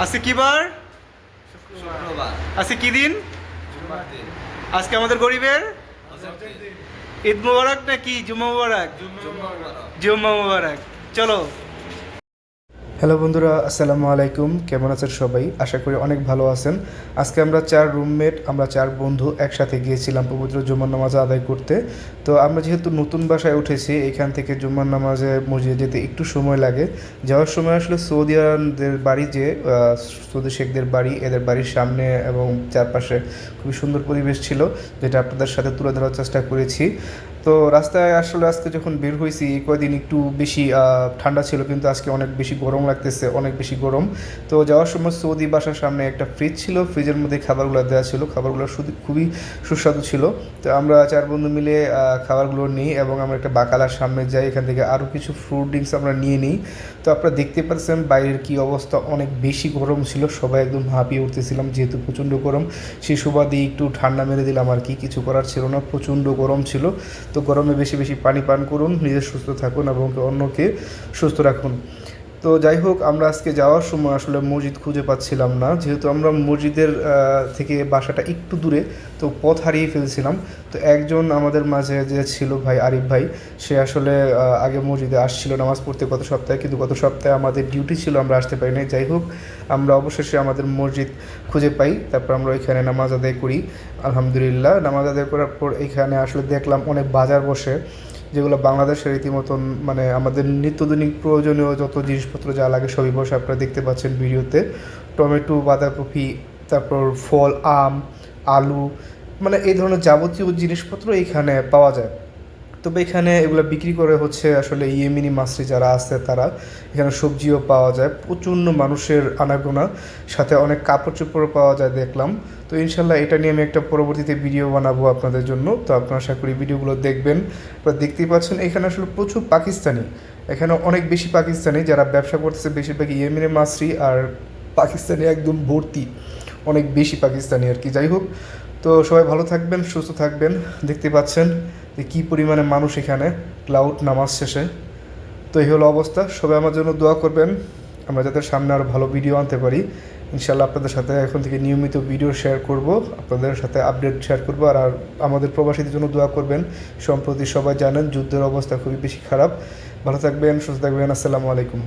আজকে কি বার? শুক্রবার। আজকে কি দিন? জুমার দিন। আজকে আমাদের গরিবের ঈদ মোবারক নাকি জুম্মা মোবারক? জুম্মা মুবারক। জুম্মা মোবারক। চলো। হ্যালো বন্ধুরা, আসসালামু আলাইকুম। কেমন আছেন সবাই? আশা করি অনেক ভালো আছেন। আজকে আমরা 4 রুমমেট, আমরা 4 বন্ধু একসাথে গিয়েছিলাম পবিত্র জুম্মার নামাজ আদায় করতে। তো আমরা যেহেতু নতুন বাসায় উঠেছি, এখান থেকে জুম্মার নামাজে মসজিদে যেতে একটু সময় লাগে। যাওয়ার সময় আসলে সৌদিয়ানদের বাড়ি, যে সৌদি শেখদের বাড়ি, এদের বাড়ির সামনে এবং চারপাশে খুবই সুন্দর পরিবেশ ছিল, যেটা আপনাদের সাথে তুলে ধরার চেষ্টা করেছি। তো রাস্তায় আসলে আজকে যখন বের হয়েছি, এই কয়দিন একটু বেশি ঠান্ডা ছিল, কিন্তু আজকে অনেক বেশি গরম লাগতেছে, অনেক বেশি গরম। তো যাওয়ার সময় সৌদি বাসার সামনে একটা ফ্রিজ ছিল, ফ্রিজের মধ্যে খাবারগুলো দেওয়া ছিল, খাবারগুলো শুধু খুবই সুস্বাদু ছিল। তো আমরা 4 বন্ধু মিলে খাবারগুলো নিই এবং আমরা একটা বাকালার সামনে যাই, এখান থেকে আরও কিছু ফ্রুট ড্রিঙ্কস আমরা নিয়ে নিই। তো আপনারা দেখতে পাচ্ছেন বাইরের কী অবস্থা, অনেক বেশি গরম ছিল, সবাই একদম হাঁপিয়ে উঠতেছিলাম, যেহেতু প্রচণ্ড গরম। সেই সুবাদে একটু ঠান্ডা মেরে দিলাম আর কি, কিছু করার ছিল না, প্রচণ্ড গরম ছিল। তো গরমে বেশি বেশি পানি পান করুন, নিজে সুস্থ থাকুন এবং অন্যকে সুস্থ রাখুন। তো যাই হোক, আমরা আজকে যাওয়ার সময় আসলে মসজিদ খুঁজে পাচ্ছিলাম না, যেহেতু আমরা মসজিদের থেকে বাসাটা একটু দূরে, তো পথ হারিয়ে ফেলছিলাম। তো একজন আমাদের মাঝে যে ছিল ভাই, আরিফ ভাই, সে আসলে আগে মসজিদে আসছিল নামাজ পড়তে গত সপ্তাহে, কিন্তু গত সপ্তাহে আমাদের ডিউটি ছিল, আমরা আসতে পারি নাই। যাই হোক, আমরা অবশেষে আমাদের মসজিদ খুঁজে পাই, তারপর আমরা ওইখানে নামাজ আদায় করি। আলহামদুলিল্লাহ, নামাজ আদায় করার পর এখানে আসলে দেখলাম অনেক বাজার বসে, যেগুলো বাংলাদেশের রীতিমতন, মানে আমাদের নিত্যদিনিক প্রয়োজনীয় যত জিনিসপত্র যা লাগে সবই বসে, আপনারা দেখতে পাচ্ছেন ভিডিওতে। টমেটো, বাঁধাকপি, তারপর ফল, আম, আলু, মানে এই ধরনের যাবতীয় জিনিসপত্র এখানে পাওয়া যায়। তবে এখানে এগুলো বিক্রি করে হচ্ছে আসলে ইয়েমেনি মাসরি যারা আছে তারা। এখানে সবজিও পাওয়া যায়, প্রচণ্ড মানুষের আনাগোনা, সাথে অনেক কাপড় চোপড়ও পাওয়া যায় দেখলাম। তো ইনশাল্লাহ এটা নিয়ে আমি একটা পরবর্তীতে ভিডিও বানাবো আপনাদের জন্য, তো আপনারা আশা করি ভিডিওগুলো দেখবেন। আপনারা দেখতেই পাচ্ছেন এখানে আসলে প্রচুর পাকিস্তানি, এখানে অনেক বেশি পাকিস্তানি যারা ব্যবসা করতেছে, বেশিরভাগ ইয়েমেনি মাসরি আর পাকিস্তানি একদম ভর্তি, অনেক বেশি পাকিস্তানি আর কি। যাই হোক, তো সবাই ভালো থাকবেন, সুস্থ থাকবেন। দেখতে পাচ্ছেন যে কী পরিমাণে মানুষ এখানে ক্লাউড নামাজ শেষে। তো এই হলো অবস্থা, সবাই আমার জন্য দোয়া করবেন, আমরা যাতে সামনে আরও ভালো ভিডিও আনতে পারি। ইনশাল্লাহ আপনাদের সাথে এখন থেকে নিয়মিত ভিডিও শেয়ার করব, আপনাদের সাথে আপডেট শেয়ার করব। আর আমাদের প্রবাসীদের জন্য দোয়া করবেন। সম্প্রতি সবাই জানেন যুদ্ধের অবস্থা খুবই বেশি খারাপ। ভালো থাকবেন, সুস্থ থাকবেন। আসসালামু আলাইকুম।